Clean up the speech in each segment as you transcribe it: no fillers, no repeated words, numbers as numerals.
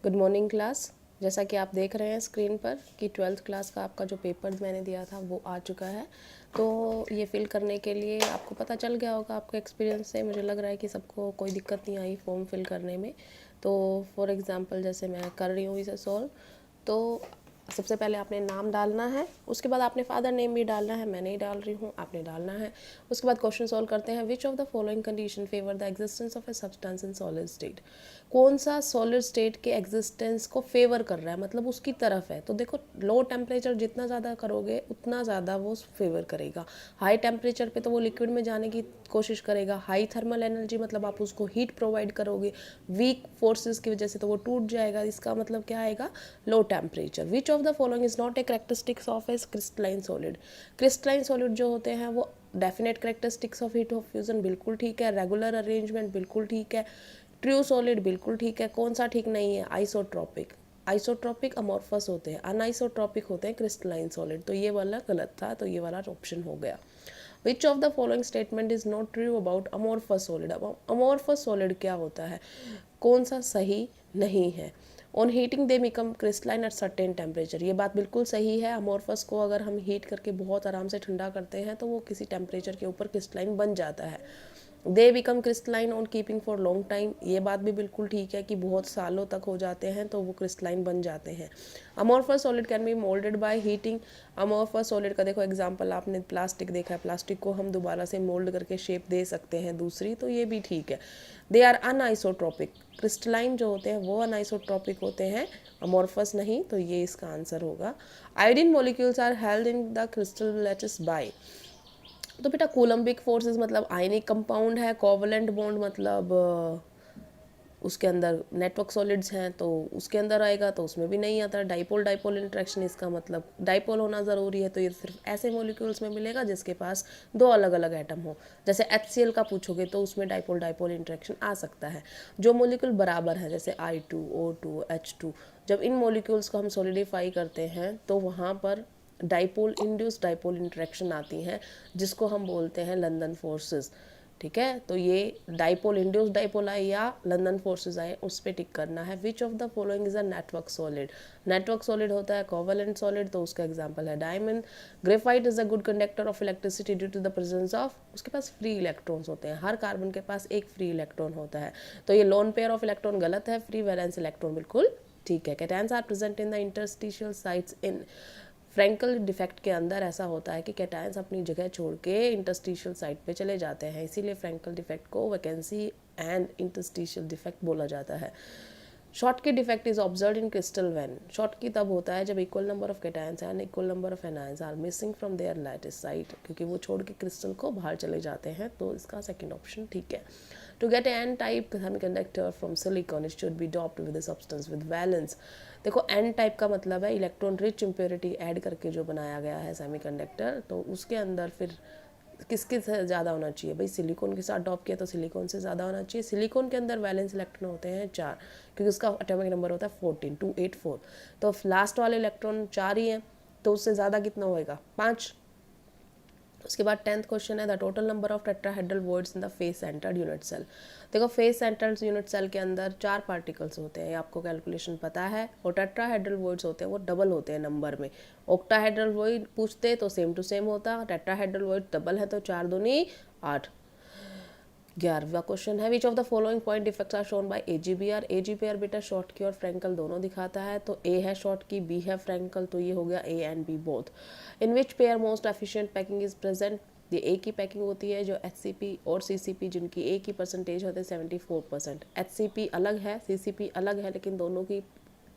Good morning class. जैसा कि आप देख रहे हैं स्क्रीन पर कि 12th क्लास का आपका जो पेपर मैंने दिया था वो आ चुका है। तो ये फिल करने के लिए आपको पता चल गया होगा आपके एक्सपीरियंस से। मुझे लग रहा है कि सबको कोई दिक्कत नहीं आई फॉर्म फिल करने में। तो फॉर एग्ज़ाम्पल जैसे मैं कर रही हूँ इसे सॉल्व, तो सबसे पहले आपने नाम डालना है, उसके बाद आपने फादर नेम भी डालना है, मैं नहीं डाल रही हूँ, आपने डालना है। उसके बाद क्वेश्चन सॉल्व करते हैं। विच of the following condition favour the existence of a substance in solid state. कौन सा सॉलिड स्टेट के एग्जिस्टेंस को फेवर कर रहा है, मतलब उसकी तरफ है। तो देखो, लो टेम्परेचर जितना ज़्यादा करोगे उतना ज़्यादा वो फेवर करेगा। हाई टेम्परेचर पे तो वो लिक्विड में जाने की कोशिश करेगा। हाई थर्मल एनर्जी मतलब आप उसको हीट प्रोवाइड करोगे, वीक फोर्सेस की वजह से तो वो टूट जाएगा। इसका मतलब क्या आएगा, low temperature. Which of the following is not a characteristics of A crystalline solid. Crystalline solid जो होते हैं वो definite characteristics of heat of fusion बिल्कुल ठीक है, रेगुलर अरेंजमेंट बिल्कुल ठीक है, ट्रू सॉलिड बिल्कुल ठीक है। कौन सा ठीक नहीं है, आइसोट्रॉपिक। आइसोट्रॉपिक अमॉर्फस होते हैं, अनआइसोट्रॉपिक होते हैं क्रिस्टलाइन सॉलिड। तो ये वाला गलत था, तो ये वाला ऑप्शन हो गया। विच of the following statement is not true about amorphous solid. अब अमॉर्फस सॉलिड क्या होता है, कौन सा सही नहीं है। On heating they become crystalline at certain temperature. ये बात बिल्कुल सही है। अमॉर्फस को अगर हम हीट करके बहुत आराम से ठंडा करते हैं तो वो किसी टेम्परेचर के ऊपर क्रिस्टलाइन बन जाता है। They become crystalline on keeping for long time. ये बात भी बिल्कुल ठीक है कि बहुत सालों तक हो जाते हैं तो वो क्रिस्टलाइन बन जाते हैं। Amorphous solid can be moulded by heating. Amorphous solid का देखो एग्जांपल, आपने प्लास्टिक देखा है, प्लास्टिक को हम दोबारा से मोल्ड करके शेप दे सकते हैं दूसरी, तो ये भी ठीक है। They are अनआइसोट्रॉपिक। क्रिस्टलाइन जो होते हैं वो अनआइसोट्रॉपिक होते हैं, अमॉर्फस नहीं, तो ये इसका आंसर होगा। Iodine molecules are held in the crystal lattice by. तो बेटा कूलम्बिक फोर्सेस मतलब आयनिक कंपाउंड है, कोवलेंट बॉन्ड मतलब उसके अंदर नेटवर्क सॉलिड्स हैं तो उसके अंदर आएगा, तो उसमें भी नहीं आता। डाइपोल डाइपोल इंट्रैक्शन, इसका मतलब डाइपोल होना ज़रूरी है, तो ये सिर्फ ऐसे मॉलिक्यूल्स में मिलेगा जिसके पास दो अलग अलग एटम हो। जैसे HCl का पूछोगे तो उसमें डाइपोल डाइपोल इंट्रैक्शन आ सकता है। जो मॉलिक्यूल बराबर है जैसे I2 O2 H2, जब इन मॉलिक्यूल्स को हम सॉलिडिफाई करते हैं तो वहाँ पर डाइपोल इंड्यूस डाइपोल इंट्रैक्शन आती हैं, जिसको हम बोलते हैं लंदन फोर्सेस। ठीक है, तो ये डाइपोल इंड्यूस डाइपोल आए या लंदन फोर्सेस आए, उस पर टिक करना है। Which of the following is a network solid. Network solid होता है कोवेलेंट सॉलिड, तो उसका एग्जांपल है diamond. Graphite is a good conductor of electricity due to the presence of, उसके पास फ्री इलेक्ट्रॉन्स होते हैं, हर कार्बन के पास एक फ्री इलेक्ट्रॉन होता है। तो ये लोन पेयर ऑफ इलेक्ट्रॉन गलत है, फ्री वैलेंस इलेक्ट्रॉन बिल्कुल ठीक है। Cations are present in the interstitial sites in. Frenkel defect के अंदर ऐसा होता है कि कैटायंस अपनी जगह छोड़ के इंटरस्टिशियल साइट पे चले जाते हैं, इसीलिए फ्रैंकल डिफेक्ट को वैकेंसी एंड इंटरस्टिशियल डिफेक्ट बोला जाता है। Schottky defect is observe in crystal when. Schottky तब होता है जब equal number of cations and equal number of anions are missing from their lattice site, क्योंकि वो छोड़ के क्रिस्टल को बाहर चले जाते हैं, तो इसका सेकंड ऑप्शन ठीक है। To get N type semiconductor from silicon it should be doped with substance with valence. देखो एन टाइप का मतलब है इलेक्ट्रॉन रिच इम्प्योरिटी ऐड करके जो बनाया गया है सेमीकंडक्टर, तो उसके अंदर फिर किसके से ज़्यादा होना चाहिए भाई, सिलिकॉन के साथ डॉप किया तो सिलिकॉन से ज़्यादा होना चाहिए। सिलिकॉन के अंदर वैलेंस इलेक्ट्रॉन होते हैं 4, क्योंकि उसका एटॉमिक नंबर होता है 14 284, तो लास्ट वाले इलेक्ट्रॉन 4 ही हैं, तो उससे ज़्यादा कितना होएगा 5। उसके बाद 10th क्वेश्चन है the total number of tetrahedral voids in the face centred unit cell. देखो फेस सेंटर्ड यूनिट सेल के अंदर 4 पार्टिकल्स होते हैं, ये आपको कैलकुलेशन पता है। और टेट्राहेड्रल वॉइड्स होते हैं वो डबल होते हैं नंबर में। ऑक्टाहेड्रल वॉइड पूछते तो सेम टू सेम होता, टेट्राहेड्रल वॉइड डबल है तो 4 दूनी 8। 11वां क्वेश्चन है which of the following point defects are shown by AGBR। AGBR बेटा शॉर्ट की और फ्रैंकल दोनों दिखाता है, तो A है शॉर्ट की, B है फ्रैंकल, तो ये हो गया A and B both. In which pair most efficient packing is present. ये एक ही पैकिंग होती है जो HCP और CCP जिनकी एक ही परसेंटेज होते हैं 74%। HCP अलग है, CCP अलग है, लेकिन दोनों की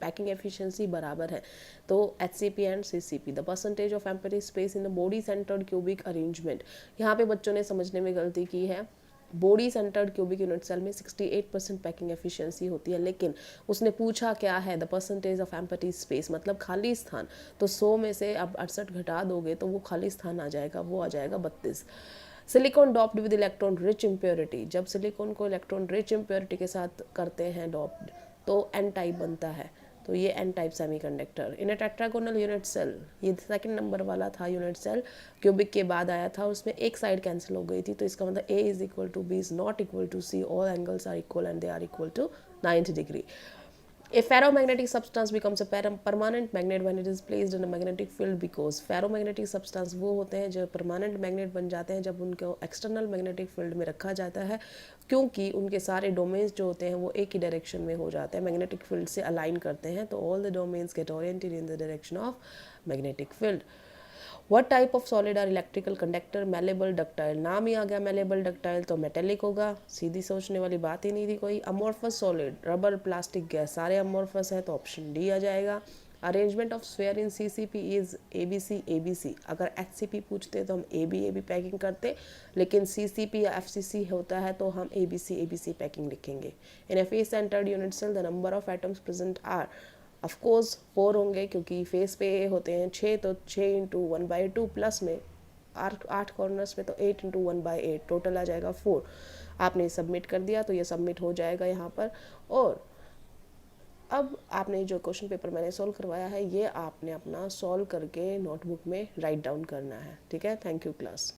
पैकिंग एफिशिएंसी बराबर है। तो HCP and CCP the percentage of empty space in the body centred cubic arrangement. यहाँ पे बच्चों ने समझने में गलती की है। Body centred cubic unit cell में 68% पैकिंग एफिशिएंसी होती है, लेकिन उसने पूछा क्या है the percentage of empty space मतलब खाली स्थान, तो 100 में से अब 68 घटा दोगे तो वो खाली स्थान आ जाएगा, वो आ जाएगा 32। Silicon doped with electron rich impurity, जब सिलिकॉन को इलेक्ट्रॉन रिच इम्प्योरिटी के साथ करते हैं डॉप्ड तो एन टाइप बनता है, तो ये एन टाइप सेमीकंडक्टर। इन ए टेट्रागोनल यूनिट सेल, ये सेकंड नंबर वाला था यूनिट सेल, क्यूबिक के बाद आया था, उसमें एक साइड कैंसिल हो गई थी, तो इसका मतलब A is equal to B is not equal to C, all angles are equal and they are equal to 90 degree. A ferromagnetic substance becomes a permanent magnet when it is placed in a magnetic field because ferromagnetic substance वो होते हैं जो permanent magnet बन जाते हैं जब उनको external magnetic field में रखा जाता है, क्योंकि उनके सारे डोमेन्स जो होते हैं वो एक ही डायरेक्शन में हो जाते हैं, मैग्नेटिक फील्ड से अलाइन करते हैं, तो all the domains get oriented in the direction of magnetic field. What type of solid are electrical conductor? Malleable, ductile. नाम ही आ गया मैलेबल, डक्टाइल तो मेटेलिक होगा, सीधी सोचने वाली बात ही नहीं थी कोई। Amorphous solid, rubber, plastic, gas, सारे अमोर्फस है तो ऑप्शन डी आ जाएगा। Arrangement of sphere in CCP is ABC ABC. अगर एचसीपी पूछते तो हम एबी पैकिंग करते, लेकिन सीसीपी या एफसीसी होता है तो हम एबीसी पैकिंग लिखेंगे। In a face centred unit cell the number of atoms present are, of course 4 होंगे क्योंकि फेस पे होते हैं 6, तो 6 इंटू 1/2 प्लस में 8 कॉर्नर्स में तो 8 इंटू 1/8 टोटल आ जाएगा 4। आपने सबमिट कर दिया तो ये सबमिट हो जाएगा यहाँ पर। और अब आपने जो क्वेश्चन पेपर मैंने सॉल्व करवाया है ये आपने अपना सॉल्व करके नोटबुक में राइट डाउन करना है, ठीक है। Thank you class.